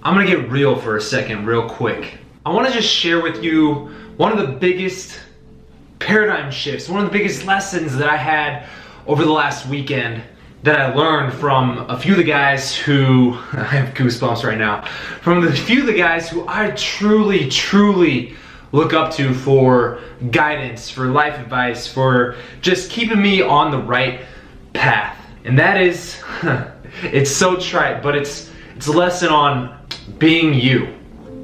I'm gonna get real for a second, real quick. I wanna just share with you one of the biggest paradigm shifts, one of the biggest lessons that I had over the last weekend that I learned from a few of the guys who, I have goosebumps right now, from the few of the guys who I truly look up to for guidance, for life advice, for just keeping me on the right path. And that is, it's so trite, but it's a lesson on being you.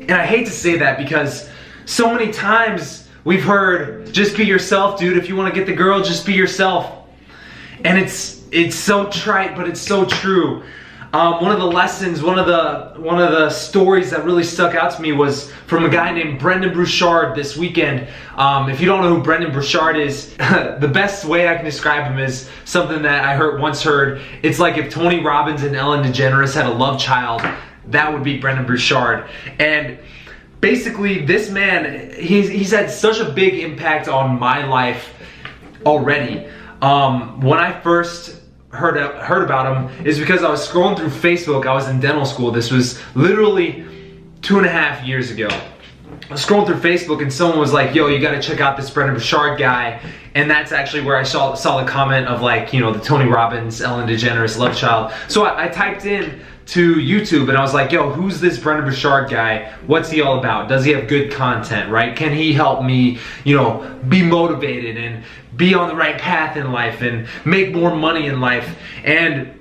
And I hate to say that because so many times we've heard, just be yourself, dude. If you want to get the girl, just be yourself. And it's so trite, but it's so true. One of the lessons, one of the stories that really stuck out to me was from a guy named Brendon Burchard this weekend. If you don't know who Brendon Burchard is, the best way I can describe him is something that I once heard. It's like if Tony Robbins and Ellen DeGeneres had a love child, that would be Brendon Burchard. And basically, this man, he's had such a big impact on my life already. When I first heard about him is because I was scrolling through Facebook. I was in dental school. This was literally 2.5 years ago. I was scrolling through Facebook and someone was like, yo, you gotta check out this Brendon Burchard guy. And that's actually where I saw the comment of, like, you know, the Tony Robbins, Ellen DeGeneres love child. So I typed in to YouTube and I was like, yo, who's this Brendon Burchard guy? What's he all about? Does he have good content, right? Can he help me, you know, be motivated and be on the right path in life and make more money in life? And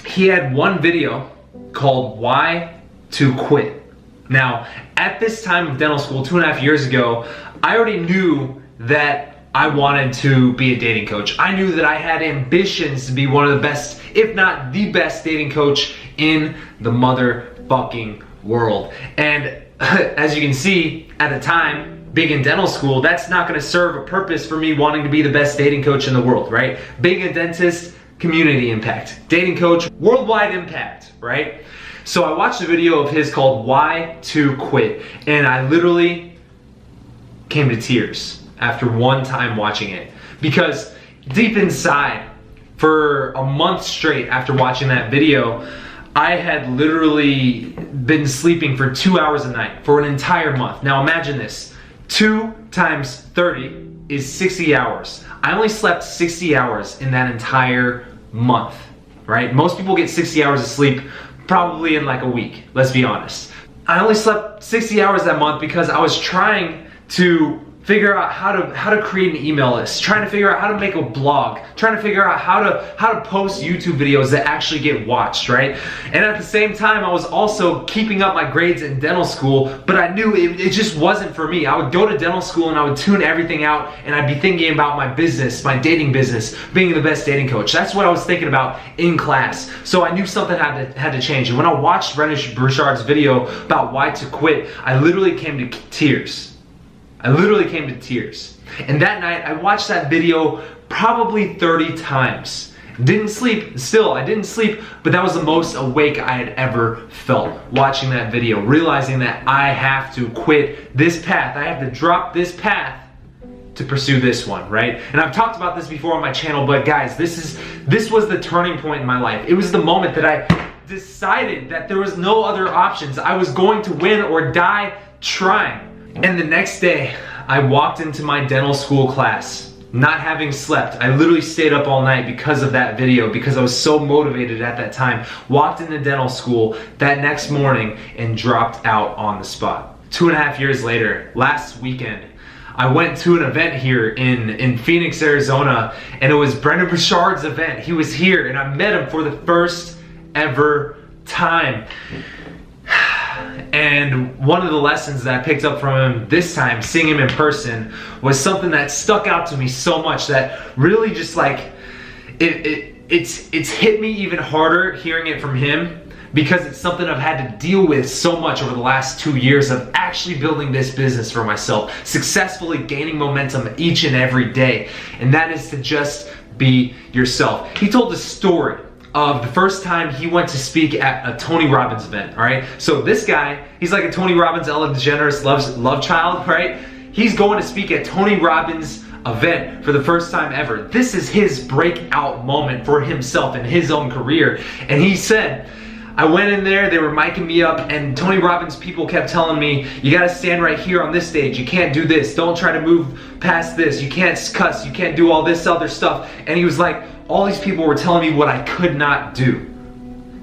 he had one video called Why to Quit. Now, at this time of dental school, 2.5 years ago, I already knew that I wanted to be a dating coach. I knew that I had ambitions to be one of the best, if not the best, dating coach in the motherfucking world. And as you can see, at the time, being in dental school, that's not gonna serve a purpose for me wanting to be the best dating coach in the world, right? Being a dentist, community impact. Dating coach, worldwide impact, right? So I watched a video of his called Why to Quit, and I literally came to tears after one time watching it. Because deep inside, for a month straight after watching that video, I had literally been sleeping for 2 hours a night for an entire month. Now imagine this, 2 times 30 is 60 hours. I only slept 60 hours in that entire month, right? Most people get 60 hours of sleep probably in like a week, let's be honest. I only slept 60 hours that month because I was trying to figure out how to create an email list, trying to figure out how to make a blog, trying to figure out how to post YouTube videos that actually get watched, right? And at the same time, I was also keeping up my grades in dental school, but I knew it just wasn't for me. I would go to dental school and I would tune everything out and I'd be thinking about my business, my dating business, being the best dating coach. That's what I was thinking about in class. So I knew something had to change. And when I watched Brendon Burchard's video about Why to Quit, I literally came to tears. I literally came to tears. And that night, I watched that video probably 30 times. Didn't sleep, still, I didn't sleep, but that was the most awake I had ever felt watching that video, realizing that I have to quit this path. I have to drop this path to pursue this one, right? And I've talked about this before on my channel, but guys, this was the turning point in my life. It was the moment that I decided that there was no other options. I was going to win or die trying. And the next day, I walked into my dental school class, not having slept. I literally stayed up all night because of that video, because I was so motivated at that time. Walked into dental school that next morning and dropped out on the spot. 2.5 years later, last weekend, I went to an event here in Phoenix, Arizona, and it was Brendon Burchard's event. He was here, and I met him for the first ever time. And one of the lessons that I picked up from him this time, seeing him in person, was something that stuck out to me so much that really just like, it's hit me even harder hearing it from him, because it's something I've had to deal with so much over the last 2 years of actually building this business for myself, successfully gaining momentum each and every day. And that is to just be yourself. He told a story of the first time he went to speak at a Tony Robbins event, all right? So this guy, he's like a Tony Robbins, Ellen DeGeneres love child, right? He's going to speak at Tony Robbins' event for the first time ever. This is his breakout moment for himself in his own career. And he said, I went in there, they were micing me up, and Tony Robbins people kept telling me, you gotta stand right here on this stage, you can't do this, don't try to move past this, you can't cuss, you can't do all this other stuff. And he was like, all these people were telling me what I could not do.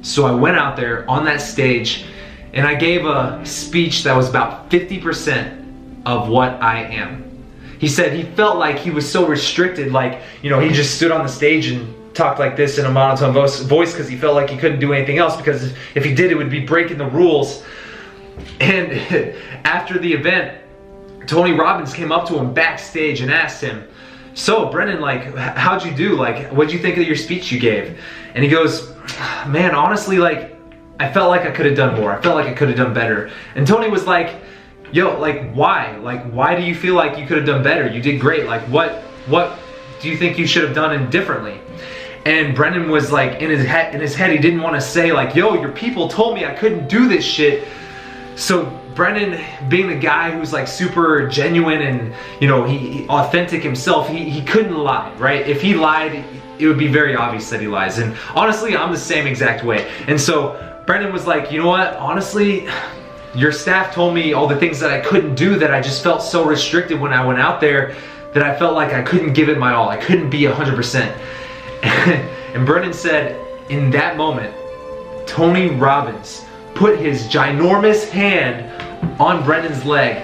So I went out there on that stage and I gave a speech that was about 50% of what I am. He said he felt like he was so restricted, like, you know, he just stood on the stage and talked like this in a monotone voice because he felt like he couldn't do anything else, because if he did, it would be breaking the rules. And after the event, Tony Robbins came up to him backstage and asked him, so Brendon, like, how'd you do? Like, what'd you think of your speech you gave? And he goes, man, honestly, like, I felt like I could have done more. I felt like I could have done better. And Tony was like, yo, like, why? Like, why do you feel like you could have done better? You did great. Like, what do you think you should have done differently? And Brendon was like, in his head, he didn't want to say like, yo, your people told me I couldn't do this shit. So Brendon, being the guy who's like super genuine and, you know, he authentic himself, he couldn't lie, right? If he lied, it would be very obvious that he lies. And honestly, I'm the same exact way. And so Brendon was like, you know what, honestly, your staff told me all the things that I couldn't do, that I just felt so restricted when I went out there, that I felt like I couldn't give it my all. I couldn't be 100%. And Brendon said, in that moment, Tony Robbins put his ginormous hand on Brendon's leg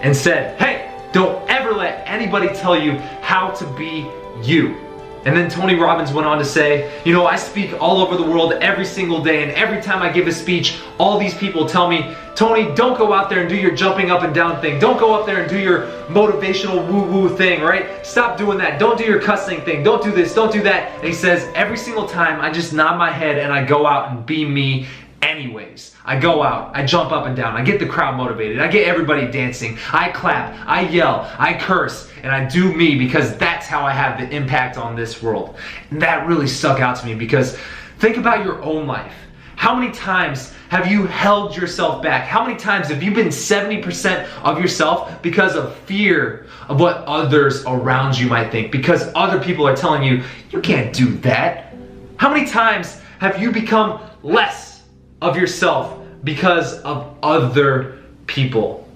and said, hey, don't ever let anybody tell you how to be you. And then Tony Robbins went on to say, you know, I speak all over the world every single day, and every time I give a speech, all these people tell me, Tony, don't go out there and do your jumping up and down thing. Don't go up there and do your motivational woo-woo thing, right? Stop doing that. Don't do your cussing thing. Don't do this. Don't do that. And he says, every single time I just nod my head and I go out and be me anyways. I go out, I jump up and down, I get the crowd motivated, I get everybody dancing, I clap, I yell, I curse, and I do me, because that's how I have the impact on this world. And that really stuck out to me, because think about your own life. How many times have you held yourself back? How many times have you been 70% of yourself because of fear of what others around you might think? Because other people are telling you, you can't do that. How many times have you become less of yourself because of other people?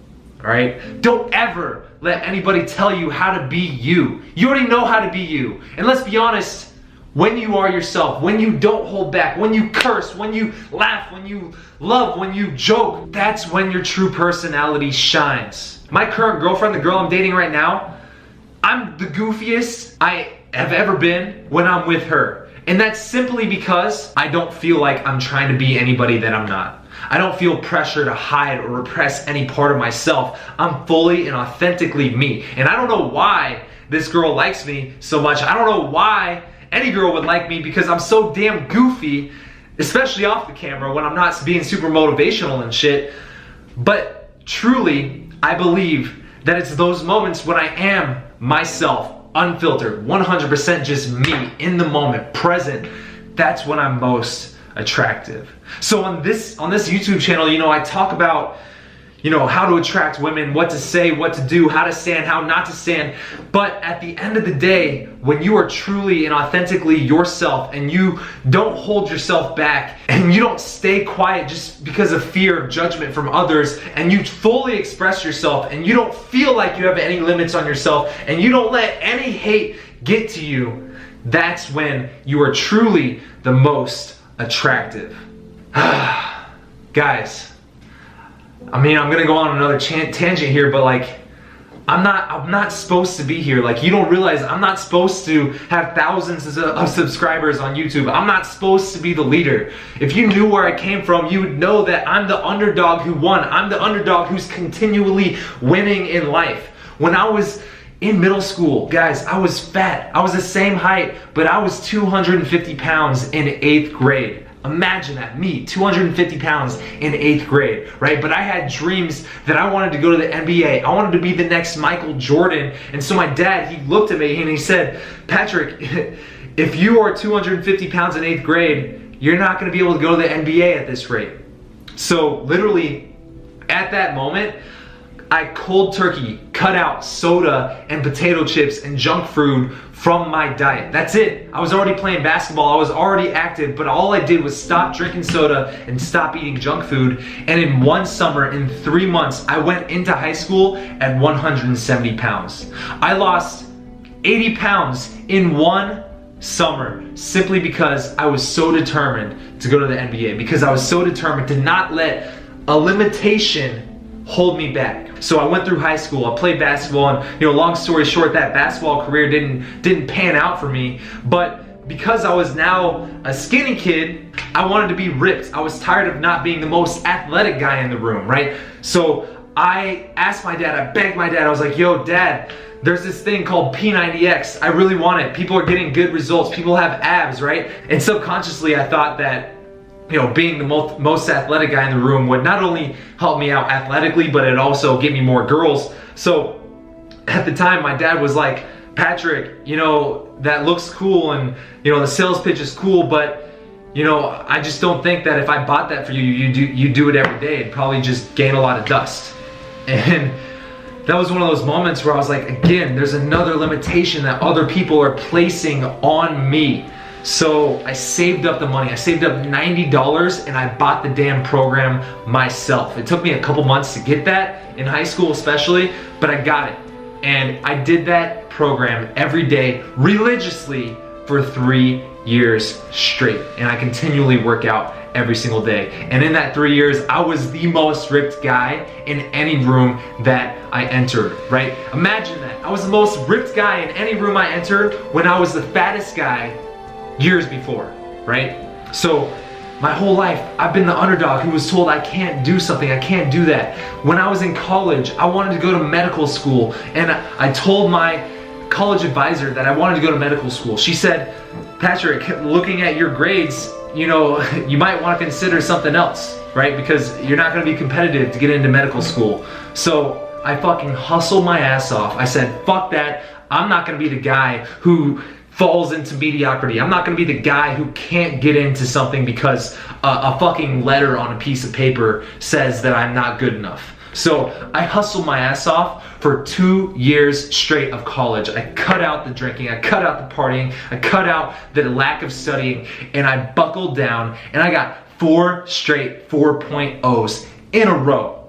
All right? Don't ever let anybody tell you how to be you. You already know how to be you. And let's be honest, when you are yourself, when you don't hold back, when you curse, when you laugh, when you love, when you joke, that's when your true personality shines. My current girlfriend, the girl I'm dating right now, I'm the goofiest I have ever been when I'm with her. And that's simply because I don't feel like I'm trying to be anybody that I'm not. I don't feel pressure to hide or repress any part of myself. I'm fully and authentically me. And I don't know why this girl likes me so much. I don't know why any girl would like me, because I'm so damn goofy, especially off the camera when I'm not being super motivational and shit. But truly, I believe that it's those moments when I am myself, unfiltered, 100% just me, in the moment, present, that's when I'm most attractive. So on this YouTube channel, you know, I talk about, you know, how to attract women, what to say, what to do, how to stand, how not to stand. But at the end of the day, when you are truly and authentically yourself, and you don't hold yourself back, and you don't stay quiet just because of fear of judgment from others, and you fully express yourself, and you don't feel like you have any limits on yourself, and you don't let any hate get to you, that's when you are truly the most attractive. Guys, I mean, I'm gonna go on another tangent here, but like, I'm not supposed to be here. Like, you don't realize I'm not supposed to have thousands of subscribers on YouTube. I'm not supposed to be the leader. If you knew where I came from, you would know that I'm the underdog who won. I'm the underdog who's continually winning in life. When I was in middle school, guys, I was fat. I was the same height, but I was 250 pounds in 8th grade. Imagine that, me, 250 pounds in 8th grade, right? But I had dreams that I wanted to go to the NBA. I wanted to be the next Michael Jordan. And so my dad, he looked at me and he said, Patrick, if you are 250 pounds in 8th grade, you're not gonna be able to go to the NBA at this rate. So literally, at that moment, I cold turkey cut out soda and potato chips and junk food from my diet. That's it. I was already playing basketball, I was already active, but all I did was stop drinking soda and stop eating junk food. And in one summer, in 3 months, I went into high school at 170 pounds. I lost 80 pounds in one summer simply because I was so determined to go to the NBA, because I was so determined to not let a limitation hold me back. So I went through high school, I played basketball, and long story short, that basketball career didn't pan out for me. But because I was now a skinny kid, I wanted to be ripped. I was tired of not being the most athletic guy in the room, right? So I asked my dad, I begged my dad, I was like, yo, Dad, there's this thing called P90X. I really want it. People are getting good results. People have abs, right? And subconsciously, I thought that being the most athletic guy in the room would not only help me out athletically, but it also get me more girls. So at the time, my dad was like, Patrick, that looks cool, and the sales pitch is cool, but I just don't think that if I bought that for you, you do it every day, it'd probably just gain a lot of dust. And that was one of those moments where I was like, again, there's another limitation that other people are placing on me. So I saved up the money. I saved up $90 and I bought the damn program myself. It took me a couple months to get that, in high school especially, but I got it. And I did that program every day, religiously, for 3 years straight. And I continually work out every single day. And in that 3 years, I was the most ripped guy in any room that I entered, right? Imagine that. I was the most ripped guy in any room I entered when I was the fattest guy years before, right? So my whole life, I've been the underdog who was told I can't do something, I can't do that. When I was in college, I wanted to go to medical school, and I told my college advisor that I wanted to go to medical school. She said, Patrick, looking at your grades, you might want to consider something else, right? Because you're not going to be competitive to get into medical school. So I fucking hustled my ass off. I said, fuck that. I'm not going to be the guy who falls into mediocrity. I'm not going to be the guy who can't get into something because a fucking letter on a piece of paper says that I'm not good enough. So I hustled my ass off for 2 years straight of college. I cut out the drinking, I cut out the partying, I cut out the lack of studying, and I buckled down, and I got 4 straight 4.0s in a row.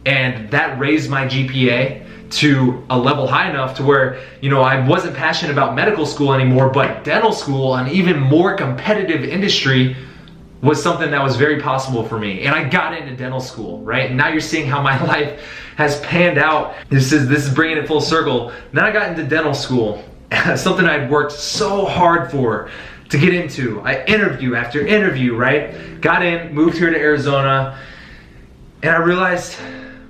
And that raised my GPA to a level high enough to where, I wasn't passionate about medical school anymore, but dental school, an even more competitive industry, was something that was very possible for me. And I got into dental school, right? And now you're seeing how my life has panned out. This is bringing it full circle. Then I got into dental school, something I'd worked so hard for to get into. I interview after interview, right? Got in, moved here to Arizona, and I realized,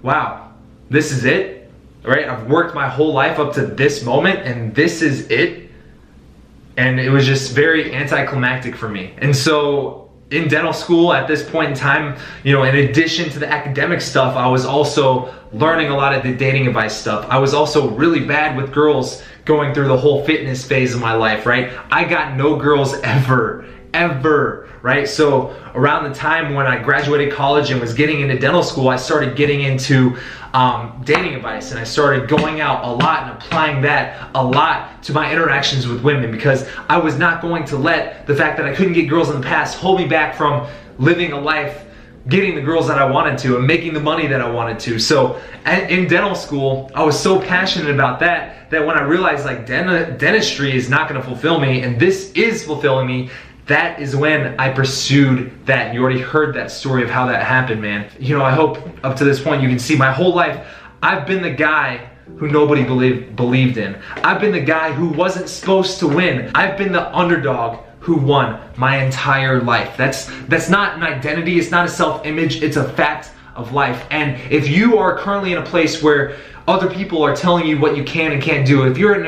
wow, this is it. Right? I've worked my whole life up to this moment, and this is it. And it was just very anticlimactic for me. And so in dental school at this point in time, in addition to the academic stuff, I was also learning a lot of the dating advice stuff. I was also really bad with girls going through the whole fitness phase of my life, right? I got no girls ever, right? So around the time when I graduated college and was getting into dental school, I started getting into dating advice, and I started going out a lot and applying that a lot to my interactions with women, because I was not going to let the fact that I couldn't get girls in the past hold me back from living a life, getting the girls that I wanted to and making the money that I wanted to. So in dental school, I was so passionate about that when I realized like dentistry is not going to fulfill me and this is fulfilling me, that is when I pursued that. You already heard that story of how that happened, man. I hope up to this point you can see my whole life, I've been the guy who nobody believed in. I've been the guy who wasn't supposed to win. I've been the underdog who won my entire life. That's not an identity, it's not a self-image, it's a fact of life. And if you are currently in a place where other people are telling you what you can and can't do, if you're in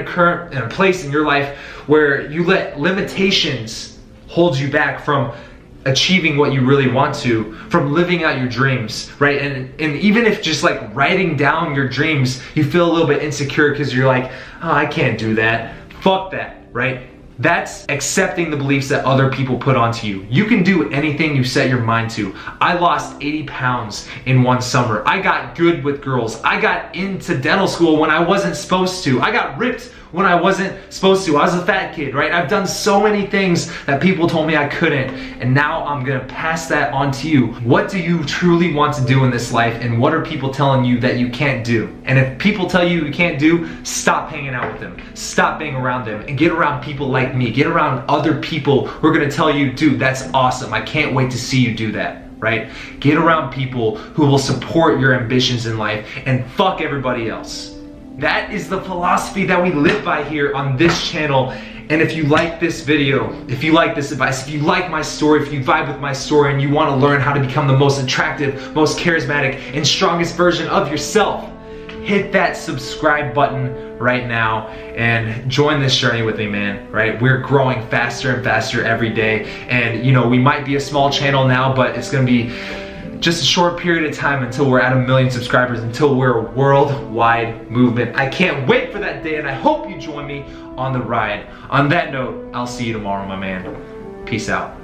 a place in your life where you let limitations hold you back from achieving what you really want to, from living out your dreams, right? And even if just like writing down your dreams, you feel a little bit insecure because you're like, oh, I can't do that. Fuck that, right? That's accepting the beliefs that other people put onto you. You can do anything you set your mind to. I lost 80 pounds in one summer. I got good with girls. I got into dental school when I wasn't supposed to. I got ripped when I wasn't supposed to. I was a fat kid, right? I've done so many things that people told me I couldn't, and now I'm gonna pass that on to you. What do you truly want to do in this life, and what are people telling you that you can't do? And if people tell you you can't do, stop hanging out with them. Stop being around them, and get around people like me. Get around other people who are gonna tell you, dude, that's awesome. I can't wait to see you do that, right? Get around people who will support your ambitions in life, and fuck everybody else. That is the philosophy that we live by here on this channel. And if you like this video, if you like this advice, if you like my story, if you vibe with my story and you want to learn how to become the most attractive, most charismatic, and strongest version of yourself, hit that subscribe button right now and join this journey with me, man, right? We're growing faster and faster every day. And you know, we might be a small channel now, but it's gonna be just a short period of time until we're at 1 million subscribers, until we're a worldwide movement. I can't wait for that day, and I hope you join me on the ride. On that note, I'll see you tomorrow, my man. Peace out.